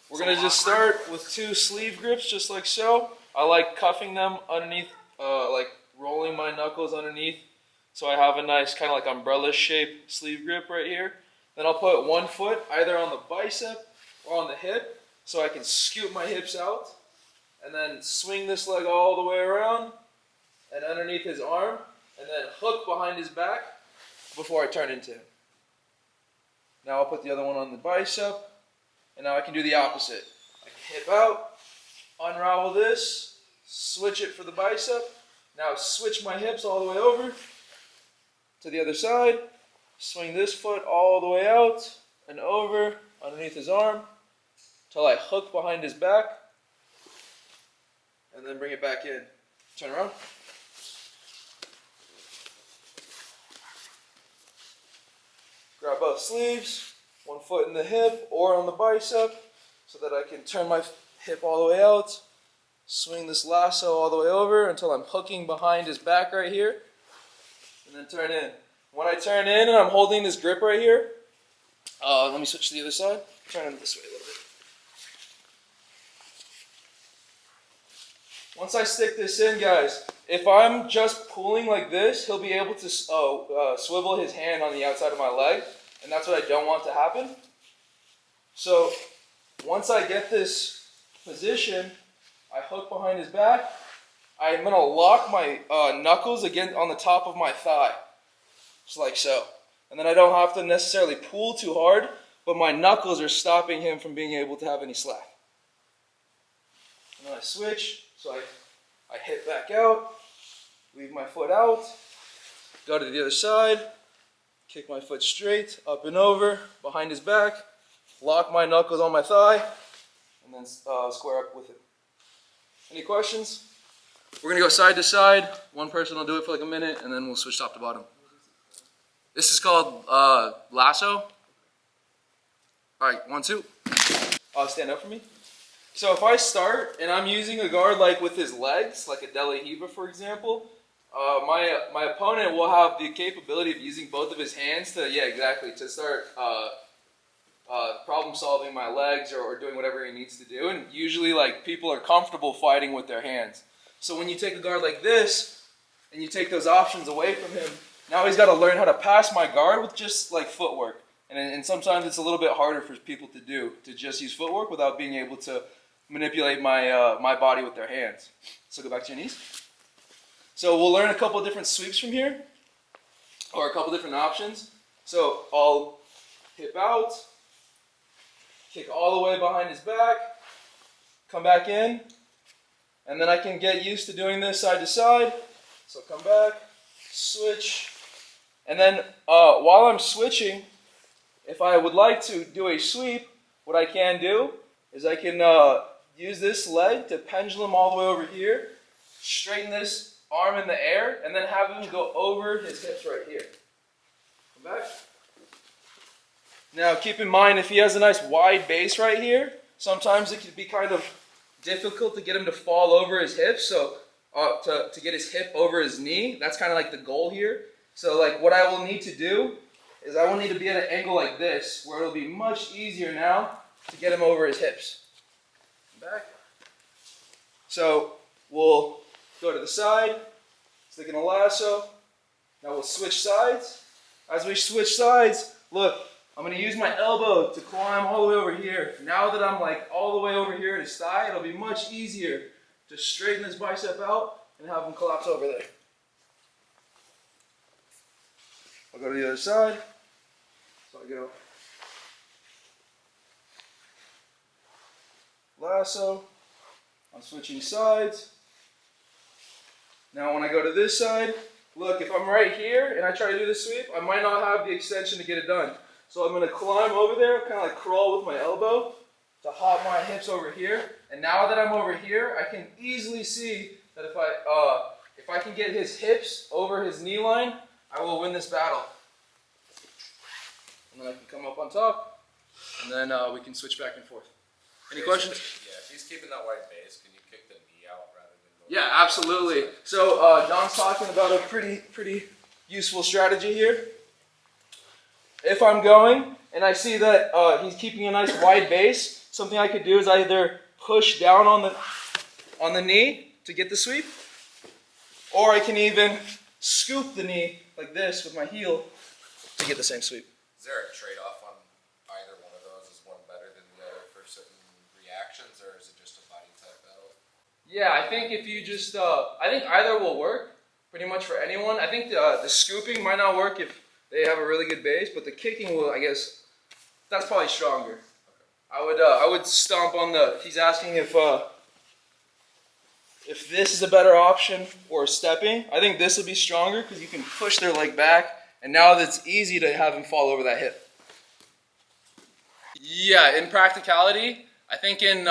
We're gonna just start with 2 sleeve grips, just like so. I like cuffing them underneath, like rolling my knuckles underneath, so I have a nice kind of like umbrella shaped sleeve grip right here. Then I'll put one foot either on the bicep or on the hip, so I can scoot my hips out, and then swing this leg all the way around and underneath his arm, and then hook behind his back before I turn into him. Now I'll put the other one on the bicep, and now I can do the opposite. I can hip out, unravel this, switch it for the bicep. Now switch my hips all the way over to the other side, swing this foot all the way out and over underneath his arm until I hook behind his back, and then bring it back in. Turn around. Grab both sleeves, one foot in the hip or on the bicep, so that I can turn my hip all the way out, swing this lasso all the way over until I'm hooking behind his back right here, and then turn in. When I turn in and I'm holding this grip right here, let me switch to the other side, turn it this way a little bit. Once I stick this in, guys, if I'm just pulling like this, he'll be able to swivel his hand on the outside of my leg, and that's what I don't want to happen. So once I get this position, I hook behind his back. I'm going to lock my knuckles again on the top of my thigh, just like so. And then I don't have to necessarily pull too hard, but my knuckles are stopping him from being able to have any slack. And then I switch. So I hit back out, leave my foot out, go to the other side, kick my foot straight, up and over, behind his back, lock my knuckles on my thigh, and then square up with it. Any questions? We're going to go side to side. One person will do it for like a minute, and then we'll switch top to bottom. This is called Lasso. All right, 1, 2. Stand up for me. So if I start and I'm using a guard like with his legs, like a De La Hiva for example, my opponent will have the capability of using both of his hands to start problem solving my legs or doing whatever he needs to do. And usually like people are comfortable fighting with their hands. So when you take a guard like this and you take those options away from him, now he's got to learn how to pass my guard with just like footwork. And sometimes it's a little bit harder for people to do, to just use footwork without being able to manipulate my body with their hands. So go back to your knees. So we'll learn a couple of different sweeps from here, or a couple different options. So I'll hip out, kick all the way behind his back, come back in, and then I can get used to doing this side to side. So come back, switch, and then while I'm switching, if I would like to do a sweep, what I can do is I can use this leg to pendulum all the way over here, straighten this arm in the air, and then have him go over his hips right here. Come back. Now keep in mind, if he has a nice wide base right here, sometimes it can be kind of difficult to get him to fall over his hips, so to get his hip over his knee, that's kind of like the goal here. So like what I will need to do is I will need to be at an angle like this, where it'll be much easier now to get him over his hips. Back. So we'll go to the side, stick in a lasso. Now we'll switch sides. As we switch sides, look, I'm going to use my elbow to climb all the way over here. Now that I'm like all the way over here at his thigh, it'll be much easier to straighten his bicep out and have him collapse over there. I'll go to the other side. So I go lasso, I'm switching sides. Now when I go to this side, look, if I'm right here and I try to do the sweep, I might not have the extension to get it done. So I'm going to climb over there, kind of like crawl with my elbow to hop my hips over here. And now that I'm over here, I can easily see that if I can get his hips over his knee line, I will win this battle. And then I can come up on top, and then we can switch back and forth. Any questions? Yeah, if he's keeping that wide base, can you kick the knee out rather than go? Yeah, absolutely. So John's talking about a pretty useful strategy here. If I'm going and I see that he's keeping a nice wide base, something I could do is either push down on the knee to get the sweep, or I can even scoop the knee like this with my heel to get the same sweep. Is there a trade-off on either one of those? Is one better than the other for certain reactions, or is it just a body type battle? Yeah, I think if you just, I think either will work pretty much for anyone. I think the scooping might not work if they have a really good base, but the kicking will, I guess, that's probably stronger. I would stomp on the, he's asking if this is a better option or stepping. I think this will be stronger because you can push their leg back, and now it's easy to have him fall over that hip. Yeah, in practicality, I think in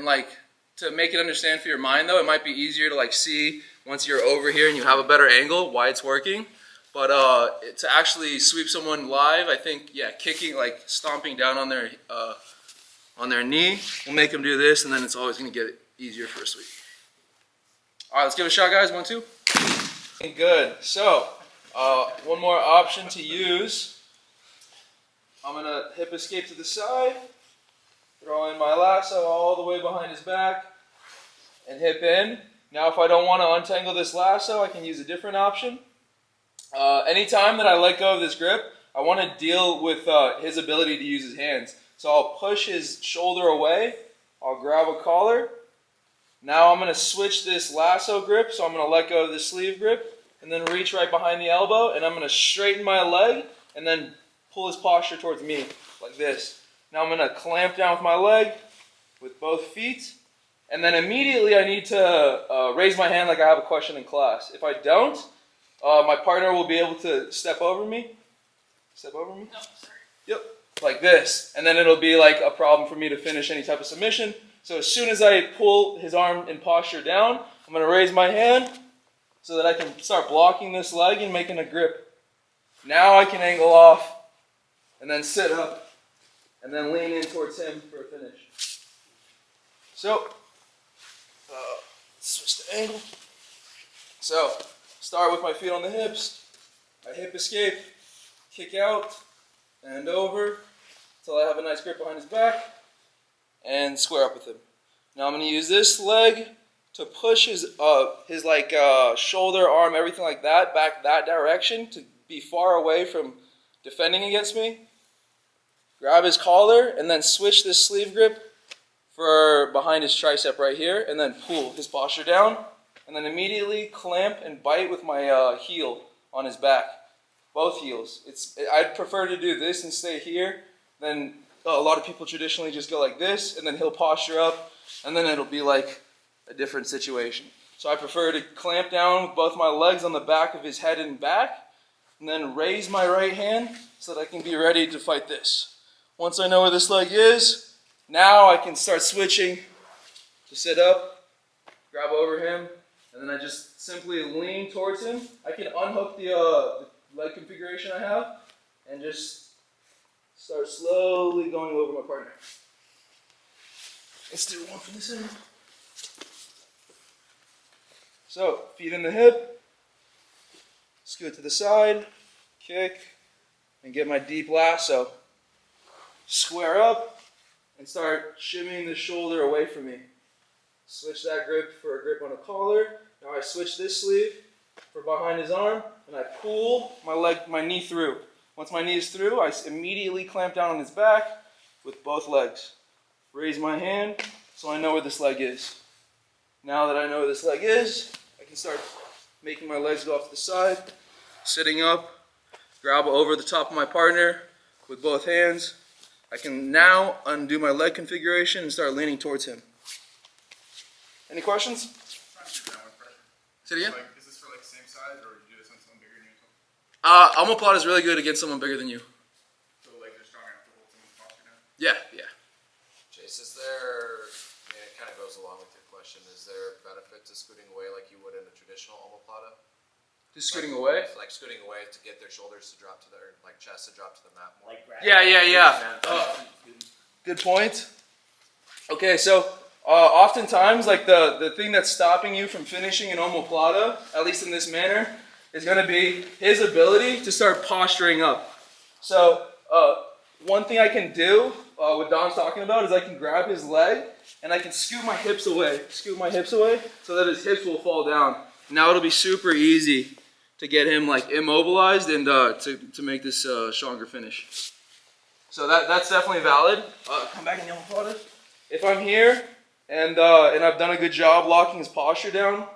like, to make it understand for your mind though, it might be easier to like see once you're over here and you have a better angle why it's working. But to actually sweep someone live, I think, yeah, kicking, like stomping down on their knee will make them do this, and then it's always going to get it easier for a sweep. All right, let's give it a shot, guys. 1, 2. Good. So, one more option to use. I'm going to hip escape to the side, throw in my lasso all the way behind his back, and hip in. Now, if I don't want to untangle this lasso, I can use a different option. Anytime that I let go of this grip, I want to deal with his ability to use his hands. So I'll push his shoulder away, I'll grab a collar. Now I'm going to switch this lasso grip, so I'm going to let go of the sleeve grip, and then reach right behind the elbow, and I'm going to straighten my leg, and then pull his posture towards me, like this. Now I'm going to clamp down with my leg, with both feet, and then immediately I need to raise my hand like I have a question in class. If I don't, my partner will be able to step over me. Step over me? No, sorry. Yep. Like this. And then it'll be like a problem for me to finish any type of submission. So as soon as I pull his arm in posture down, I'm going to raise my hand so that I can start blocking this leg and making a grip. Now I can angle off and then sit up and then lean in towards him for a finish. So, switch the angle. So, start with my feet on the hips. I hip escape, kick out, and over until I have a nice grip behind his back, and square up with him. Now I'm going to use this leg to push his like shoulder, arm, everything like that back that direction to be far away from defending against me. Grab his collar and then switch this sleeve grip for behind his tricep right here, and then pull his posture down, and then immediately clamp and bite with my heel on his back. Both heels. I'd prefer to do this and stay here. Then a lot of people traditionally just go like this, and then he'll posture up, and then it'll be like a different situation. So I prefer to clamp down with both my legs on the back of his head and back, and then raise my right hand so that I can be ready to fight this. Once I know where this leg is, now I can start switching to sit up, grab over him, and then I just simply lean towards him. I can unhook the leg configuration I have and just start slowly going over my partner. Let's do one from this end. So, feet in the hip, scoot to the side, kick, and get my deep lasso. Square up and start shimmying the shoulder away from me. Switch that grip for a grip on a collar. Now I switch this sleeve for behind his arm, and I pull my knee through. Once my knee is through, I immediately clamp down on his back with both legs. Raise my hand so I know where this leg is. Now that I know where this leg is, I can start making my legs go off to the side, sitting up, grab over the top of my partner with both hands. I can now undo my leg configuration and start leaning towards him. Any questions? Say it again? Is this for like the same size, or would you do this on someone bigger than you? Omoplata is really good against someone bigger than you. So legs are strong enough to hold someone's posture down? Yeah, yeah. Chase, is there, I mean, it kind of goes along with your question, is there benefit to scooting away like you would in a traditional omoplata? Just scooting away? Like scooting away to get their shoulders to drop to their, like chest to drop to the mat more? Yeah. Good point. Okay, so oftentimes, like the thing that's stopping you from finishing an omoplata, at least in this manner, is going to be his ability to start posturing up. So one thing I can do what Don's talking about is I can grab his leg and I can scoot my hips away so that his hips will fall down. Now it'll be super easy to get him like immobilized and to make this stronger finish. So that's definitely valid. Come back in yellow fodder. If I'm here and I've done a good job locking his posture down,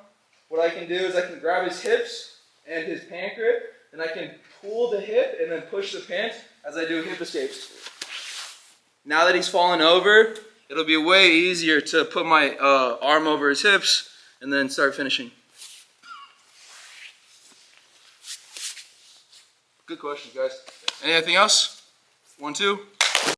what I can do is I can grab his hips and his pant grip, and I can pull the hip and then push the pant as I do hip escapes. Now that he's fallen over, it'll be way easier to put my arm over his hips and then start finishing. Good questions, guys. Anything else? 1, 2?